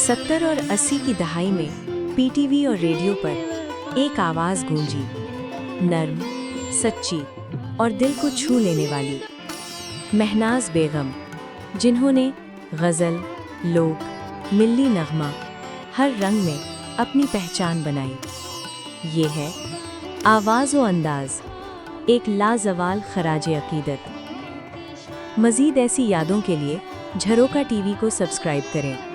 70 और 80 की दहाई में पीटीवी और रेडियो पर एक आवाज़ गूंजी, नर्म, सच्ची और दिल को छू लेने वाली। महनाज बेगम, जिन्होंने गज़ल, लोक, मिल्ली नगमा हर रंग में अपनी पहचान बनाई। ये है आवाज़ व अंदाज़, एक लाजवाल खराजे अकीदत। मज़ीद ऐसी यादों के लिए झरोका टीवी को सब्सक्राइब करें।